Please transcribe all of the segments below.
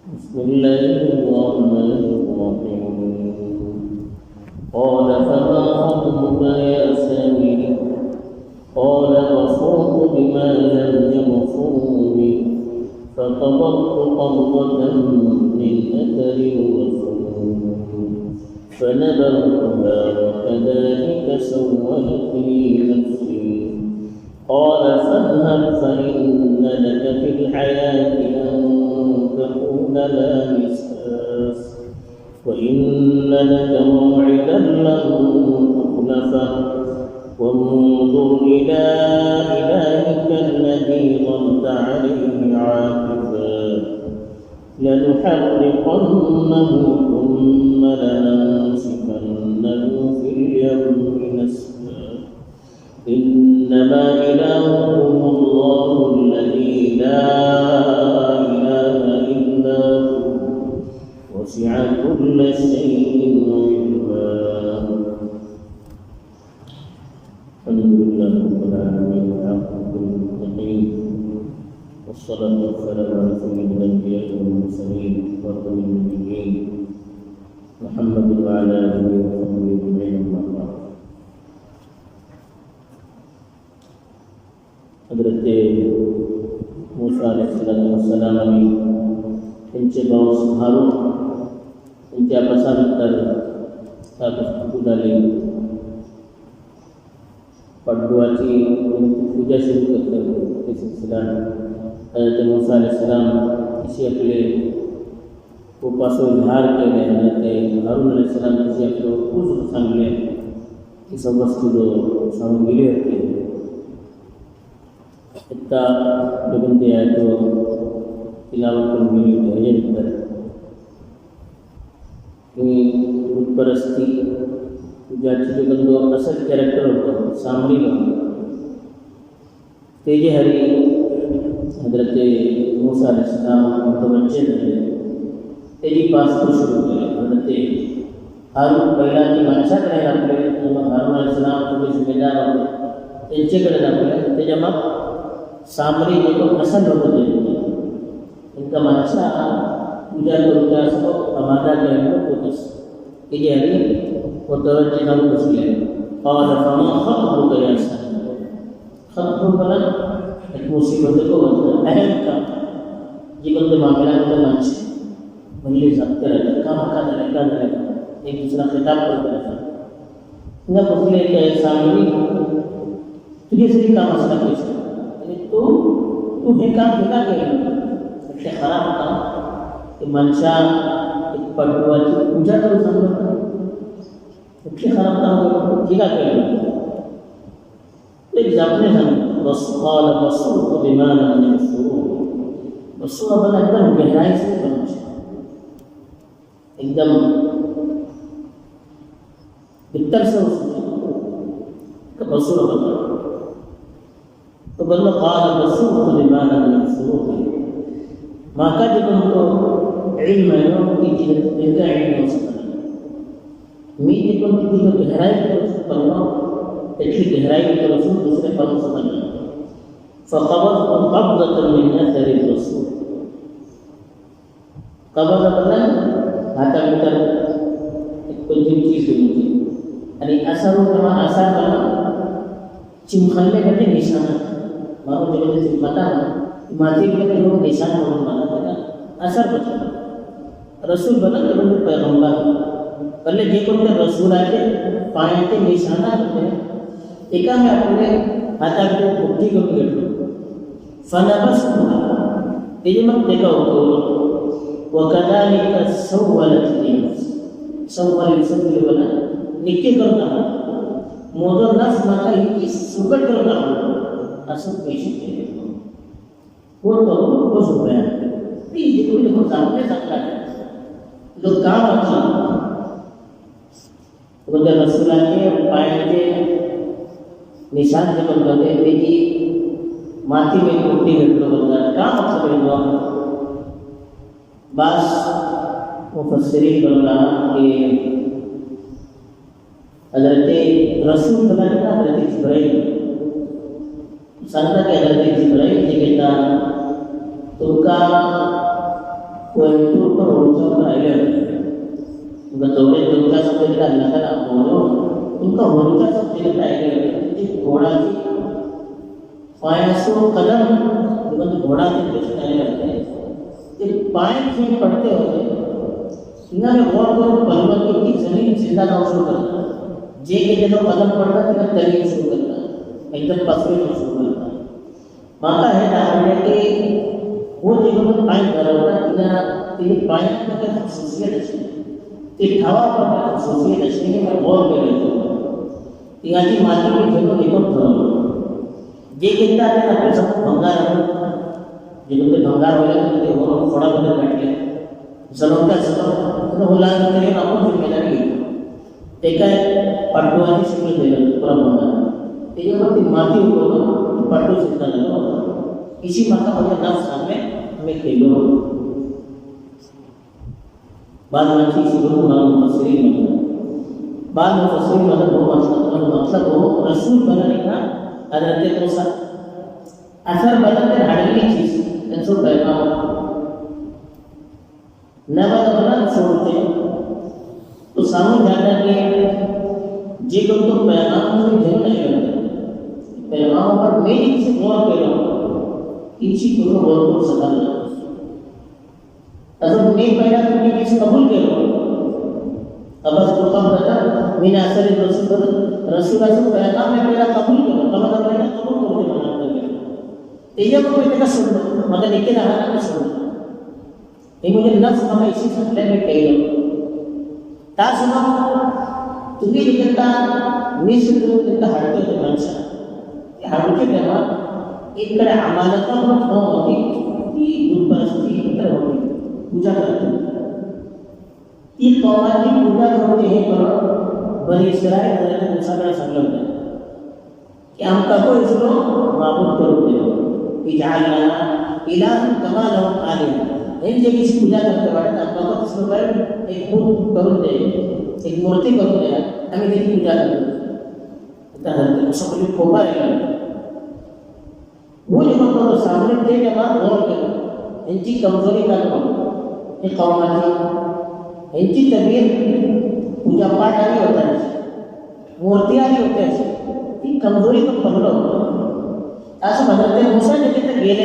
बिस्मिल्लाहिर्रहमानिर्रहीम। قال فما خطبك يا سامري قال بصرت بما لم يبصروا به فقبضت قبضة من أثر الرسول فنبذتها وكذلك سولت لي نفسي قال فاذهب فإن لك في الحياة أن تقول لا مساس وإن لك موعدا لن تخلفه وانظر إلى إلهك الذي ظلت عليه عاكفا لنحرقنه ثم لننسفنه في اليم نسفا إنما إلهكم الله الذي لا إله إلا هو وسع كل شيء علما. الحمد لله رب العالمين والعاقبة للمتقين والصلاة والسلام على سيد الأنبياء والمرسلين وخاتم النبيين محمد وعلى آله وصحبه أجمعين أما بعد. हज़रत मूसा अलैहिस्सलाम ने त्यांचे भाऊ हारून त्यांच्या प्रसादानंतर झाले पडडुआची पूजा सुरू करतात. ते सिलसिला हज़रत मूसा अलैहिस्सलाम इसी आपले उपासो धार केले आणि ते हारून अलैहिस्सलाम इसी आपले पूज सांगले की सब वस्तू जो सांगून गेले होते इतना लगन दिया तो तिलावत करून गेली होती ह्याच्यानंतर बुतपरस्ती ज्याची जो असं कॅरेक्टर होतं सामरी ते जे हरी हजरत मूसा अलैहिस्सलाम बच्चे झाले त्याची पासपूर सुरू केली. हजरत हारून पहिला ती माणसाकडे दाखवले मग हारून अलैहिस्सलाम थोडे जिम्मेदार होते त्यांच्याकडे दाखवले त्याच्या मग सामरी जे तो असं होतं इनका माणसा पूजा करूचा असतो समाजा केल्यानं होतच की जे हरी وتوجه المسلم قال فما خطبك يا سامري خطب بلد المصيبة को अहम काम जीवन के मामला में मानस पहले सबके रहता काम का एक दूसरा खिताब करता रहता न पूछले कि सामरी तुझे से काम असला कैसे अरे तू हे काम केला केलं ते खराब काम ते माणसा एक पडवाची पूजा करू सांगतो इतने खराब काम करो क्या करें एक जापने हम बस قال بصرت بما لم يبصروا बसुर बना एकदम गहराई से बना एकदम भीतर से उसका बसुर बना तो बोलो قال بصرت بما لم يبصروا maka jika untuk ilmu yang kita ilmu मीट को किसी को गहराई की तरफ से पढ़ना अच्छी गहराई की तरफ से दूसरे पद समझना फ़क़बज़्त क़ब्ज़तन मिन अथर रसूल क़ब्ज़ मतलब हाथाभितर कोणती चीज होती आणि असर किंवा आसार बना चिमखलने करते निशान मानो जो चिमखता माथी के जो निशान म्हणून माना त्याला असर बना रसूल बना म्हणजे पैगंबर पहले जे कोणते रसूल आहे पाण्याचे निशाणा होते एका मी आपले हाताकडे मुठ्ठी करून घेतलो फनबस्तु ते मग ते का होतो वकदालिक सवलत लिनस सवल सवल बना निक्के करता मोदर नस माता ही सुकट करता असं पैसे केले वो तो वो सुबह ती जे कोणी हो सामने सांगता लोक काम होता उधर रसूला के पायाचे निशान जे बनवले त्याची माती में कुट्टी घेतलं बोलतात का मकसद आहे बस मुफस्सिरीन बोलला कि हजरत रसूल बनाने का हजरत जिब्राइल सांगता की हजरत जिब्राइल जे कहता तुमका कोयंतूर होळीच्या राहिले होते तुमका तेवढे तुमच्या सभेत नका तुमका होळीच्या सभेत राहिले होते ती घोडाची पायासो कदम घोड़ा के पीछे आने लगते ते पाय से पड़ते होते इन्होंने गौर करो पर्वत की जमीन जिंदा ना शुरू करता जे के जो कदम पड़ता तेरा तरीके शुरू करता एकदम पसरे में शुरू करता माता है डालने के वो जीवन में पाय धरवता तिना तिने पायांना काय खासियत असते ते ठावा पर खासियत असते की मैं गौर केलं तियाची माती में घेऊन निघून ठरवलं जे घेता त्याला आपल्या समोर भंगार जे तुमचे भंगार होईल ते वरून फोडाबद्दल भेटले जलवता सगळं होला तरी आपण जिम्मेदारी घेतो ते काय पाठवाची शिकवून दिलं पुरा भंगार त्याच्यावर ती माती उगवलं पाठवू शिकता झालं इसी माता माझ्या नाव सामने हमें खेलो बाद माची शिकवून मला मुफस्सिरी म्हणतात बाद मुफस्सिरी मतलब वो रसूल बनाने का हजरत मूसा असर बदलते हाडली चीज त्यांचं पैगाम नवदबला छोड़ते तो सामने जाता कि जे लोग तो पैगाम को घेऊन नाही करते पैगामावर मी किसी गौर केलं किसी को गौर करू शकत अजून मी पहिला तुम्ही किसी कबूल केलं अब्बास को कब बता मैंने असर रसूलाचं पैगाम मी पहिला कबूल केलं मला पहिला कबूल करते म्हणाला त्याच्यामुळे त्याला सोडलं मला देखील आहार सोडलं हे म्हणजे नफ्स मला इसी संपले में केलं तासमोर तुम्ही देखता मी सुद्धा देखता हडते होते माणसं ते हडूचे तेव्हा इकडे आम्हाला तर होती ती दूध परिस्थिती इकडे होती पूजा करते ती कौमाची पूजा करते हे करून बनी इस्रायल हजरत मूसाकडे सांगलं होतं की आमका को इसरो माबूद करून देतो इजालना इलाहन कमा लहum आलिह इन जगह की पूजा करते वाटत आमका को इसरो पर एक मूर्ति करून दे एक मूर्ति करून दे आम्ही त्याची पूजा करतो तर हजरत मूसा बोले खोबा आहे वो जब तो सामने थे जब गौर करो इनकी कमजोरी का ये कौमाची इनकी तबीयत पूजा पाठ आली होता है मूर्ति आली होते हैं ती कमजोरी तो पडलं असं म्हणत मूसा जे तिथे गेले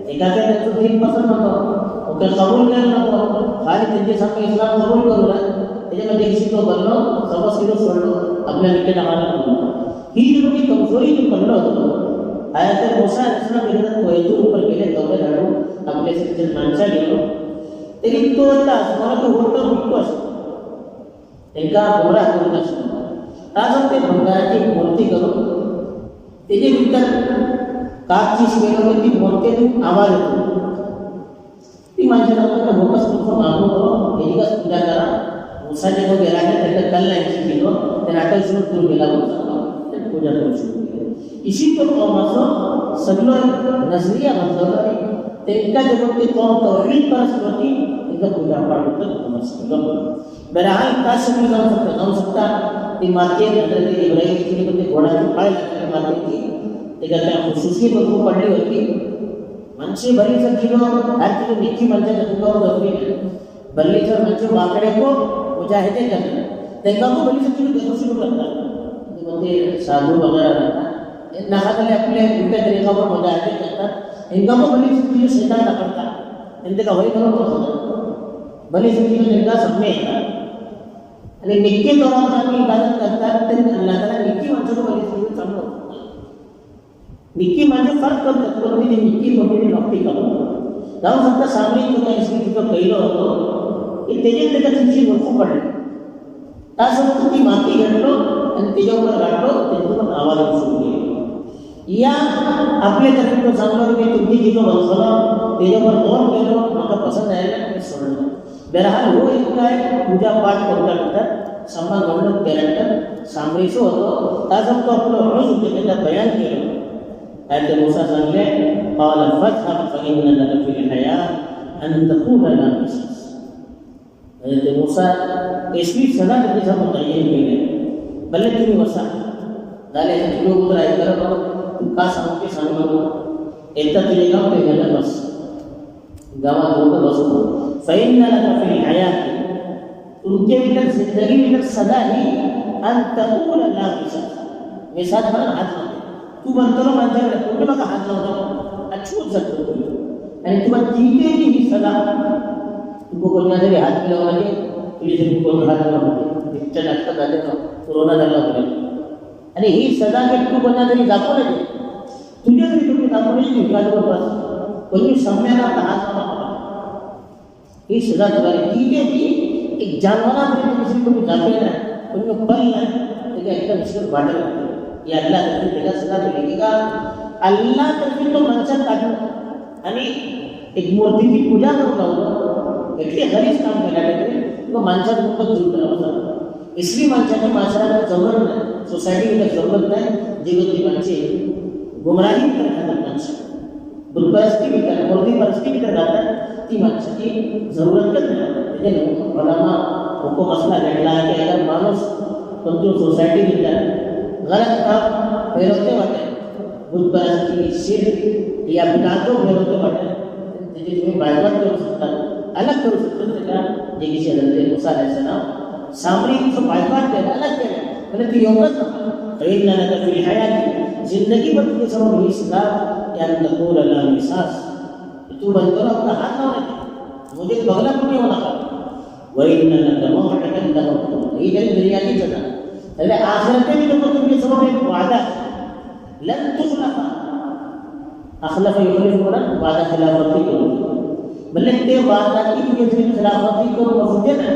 एकाकडे त्यांचं दिन पसंत होतं ओके कबूल केलं नको खाली त्यांचे सांग इस्लाम कबूल करू ना त्याच्यामध्ये शिकतो बनलो सबस किलो सोडलो आपल्या निकट आम्हाला ही जी लोक कमजोरी जो पडलं होतं आया तर मूसा असणं विरोधात कोयतूर ऊपर गेले तेवढे झाडू आपल्या सिद्ध माणसा गेलो तरी तो मला तो होतो विकतो असतो त्यांना गोरा करून असतो आज ते भंगाराची मूर्ती करून त्याचे विचार काची शिवेलो ती मूर्तीतून आवाज येतो ती माणसाला भोकस कुठं मागवतो त्याची कस पूजा करा मूसाचे जो गेला त्याला कल नाही शिकलो ते नाटक सुरू करून गेला त्याची पूजा करू सुरू केली इसी तो कौमाचं सगळं नजरिया बदलवलं त्यांच्या जगत ते कौम तौहीद परस्त होती त्यांचा पूजा पाठ होतं बहरहाल का शक्ल जाऊ शकता ती माती हजरत इब्राहिमची ते घोडाची पाय लागलेली मातीची त्याच्यात त्या खुशूसी बघू पडली होती मनसे भरीचं किलो हर किलो निक्की म्हणजे दुकान बघली बल्लीचं म्हणजे बाकडे को मुजाहिदे करतात त्यांना को बल्लीचं किलो देखो सुरू करतात म्हणजे साधू वगैरे राहतात नाकातले आपले उलट्या तरीकावर मुजाहिदे करतात इनका को बल्लीचं किलो शैतान पकडतात त्यांचे का वही करून होतात बल्लीचं किलो त्यांना समजे येतात आणि निक्की तौरावर आम्ही इबादत करतात तरी अल्लाह ताला निक्की माणसाचं बल्लीचं किलो चांगलं होतं निक्की म्हणजे फर्क करतात पण ती निक्की वगैरे नक्की करतो जाऊ शकता सामने जो काही इसकी तिथं पहिलं होतं की त्याच्यात त्याच्या तुमची वस्तू पडली त्यासोबत ती माती घेतलो आणि त्याच्यावर गाठलो त्याच्यातून आवाज सुरू केली या आपल्या तर्फे तो सांगलो की तुम्ही जिथं बसवलं त्याच्यावर गौर केलो मला पसंत यायला मी सोडलं बहरहाल हो एक काय पूजा पाठ करतात सन्मान म्हणलं कॅरेक्टर सामरीचं होतं त्यासोबत तो आपलं रोज होते त्याला बयान केलं आयत मूसा सांगले قال فاذهب فإن لك في الحياة أن تقول لا مساس आयत मूसा इसकी सदा के सब मुतय्यन केले भले तुम्ही वसा झाले किलो उतर आहे कर तू का सांगते सांगू एकदा तुझे काम ते झालं बस गावात होतं बसून फैन लका फिल हयाती तुमके भीतर जिंदगी भीतर सदा ही अन तकूल ला मिसाल मला हात लावतो तू म्हणतो ना माझ्याकडे कोणी बघा हात लावतो अछूत जातो आणि तुम्हाला ठीक ही सदा तुमको कोणा तरी हात मिळवला की पुलिस कोण हात लावतो इतक्या नाटक झाले ना कोरोना झाला होता आणि ही सदा की तू कोणा तरी दाखवलं तुझ्या तरी तुम्ही दाखवली बस कोणी सम्याला हात लावला ही सदा तुम्हाला ठीक आहे ती एक जानवरामध्ये किसी को भी जाते ना उनको बल ना तो एकदम ईश्वर बांधे ये अल्लाह तरफ देखा सदा मिलेगा अल्लाह तरफ तो मनसा काढणं आणि एक मूर्तीची पूजा करू लागलो इतके घरीच काम करायला लागले तो माणसात खूपच दूर करावं इसलिए माणसाची माणसाला जमत नाही सोसायटीमध्ये जमत नाही जीवनची माणसे गुमराही तर खातात माणसं बुद्धपरस्ती भीतर मूर्ती परस्ती भीतर राहतात ती माणसाची जरूरतच नाही उलमा को मसला घडला की अगर माणूस कोणती सोसायटी भीतर गलत काम फेरवते वाटे बुद्धपरस्ती शिर या बिदातो फेरवते वाटे त्याची तुम्ही बायकाट करू शकता अलग करू शकता त्याला जे की हजरत मूसा अलैहिस्सलाम सामरी तो बायकाट केला अलग केला म्हणजे ती योगच फैन लका फिल हयाती जिंदगी भर तुझे समोर ही सदा यान तकूल ला मिसास तू बनतो ना अपना हाथ लावने मुझे बगला को नहीं होना वही न मौतन लहुम ये जरी दुनिया की सजा अरे आखिरत में तो तुमके समोर एक वादा लन तुखलफा अखलफ युखलिफ वला वादा खिलाफती करो भले ते वादा की तुझे से खिलाफती करो मफुदे ना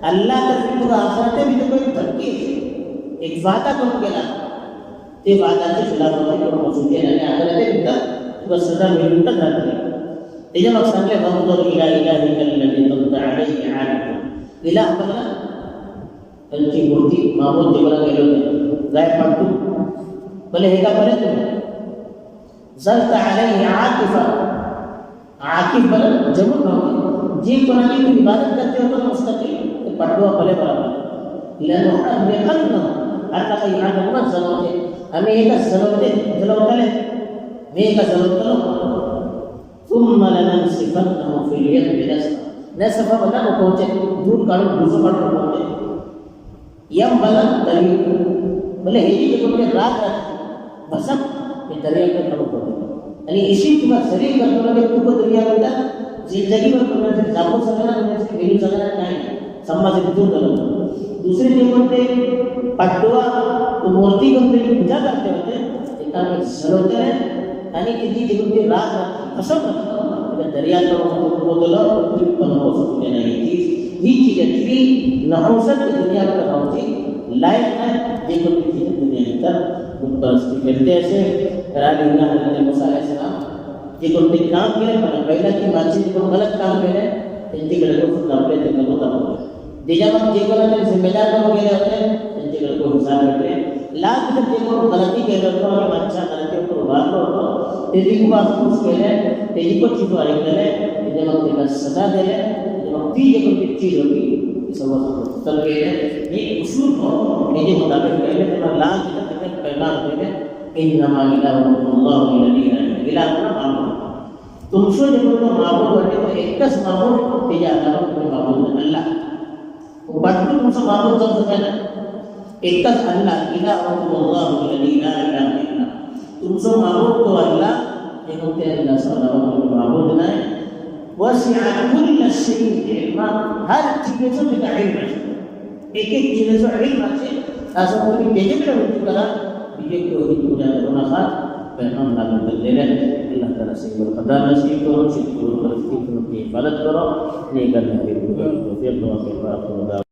अल्लाह तरफ तो आखिरत में तो कोई धक्के एक वादा करून गेला ते वादाची खिलाफती करो मफुदे ना आखिरत में तो सजा मिळूनच राहते त्याच्या मग सांगले वंदुर इला इलाही कल्लदी तुमता अलैहि आलिम इलाह बघला त्यांची मूर्ती मामूद देवाला गेले होते जाय पाठू भले हे का बरे तुम्ही जलता अलैहि आकिफा आकिफ बल जरूर नव्हते जे कोणाची तुम्ही इबादत करते होतो मुस्तकील ते पाठवा भले बरोबर लनुहर्रिकन्न आता काही आदमच जलवते आम्ही एका जलवताले मी एका जलवतलो ثم لننسفنه في اليم نسفا बना वो पहुंचे दूर काढून दुसरं काढून पहुंचे यम बलन तरी भले हे जी कोणते रात बसम हे दरियाकडे काढून पडते आणि इशी किंवा शरीर करतो लगे तू को दरिया होता जिंदगीभर कोणाचे जापो सगळ्यांना कोणाचे वेळी सगळ्यांना नाही समाज दूर झालं दुसरे जे कोणते पाटवा तो मूर्ती कोणते पूजा करते होते एका सरवते आणि किती जे कोणते रात असं म्हणतो दर्याकडून बोललं तरी पण होऊ नाही ही चीज इतकी नहुसत दुनियाकडे राहूची लायक नाही जे कोणती चीज दुनियानंतर बुद्धपरस्ती करते असे रालीना हजरत मूसा अलैहिस्सलाम जे कोणते काम केले पण पहिला की माणसे जे कोण गलत काम केले त्यांच्याकडे खूप आपले ते नव्हत आपण ज्याच्या मग जे कोणाला जिम्मेदार करून गेले होते त्यांच्याकडे खूप हिसाब भेटले लाख जे कोण गलती केलं होतं आणि माणसा गलतीवर उभारलं होतं त्याची खूप अफसोस केले त्याची पण चीज ऐकले त्याच्या मग त्याला सजा दिले त्याच्या मग ती जे कोणती चीज होती ती सर्व चल गेले हे उसूल हो हे जे मुताबिक केले त्यांना लाख त्याचे पैगाम केले इन्नमा इलाहुल्लाहु लदी इलाहा माबूद तुमचं जे कोणतं माबूद वाटे तो एकच माबूद त्याच्या आधारावर तुम्ही माबूद अल्लाह बाकी तुमचं माबूद जाऊ सगळ्यांना एकच अल्लाह इलाहुल्लाहु लदी इलाहा इल्ला तुमचं माबूद तो अल्लाह हे कोणते अल्लाह स्वतः माबूद नाही वसिअ कुल्ल शैइन इल्मा हर चीजेचं त्याचा इल्म आहे एक एक चीजेचं इल्म आहे असं तुम्ही त्याच्याकडे वृत्ती करा बीजे कोई पूजा करू नका पैगाम लागू कर अल्लाह ताला से बरकत नसीब करो शिकूर परिस्थिति की हिफाजत करो नेक करने की तौफीक दो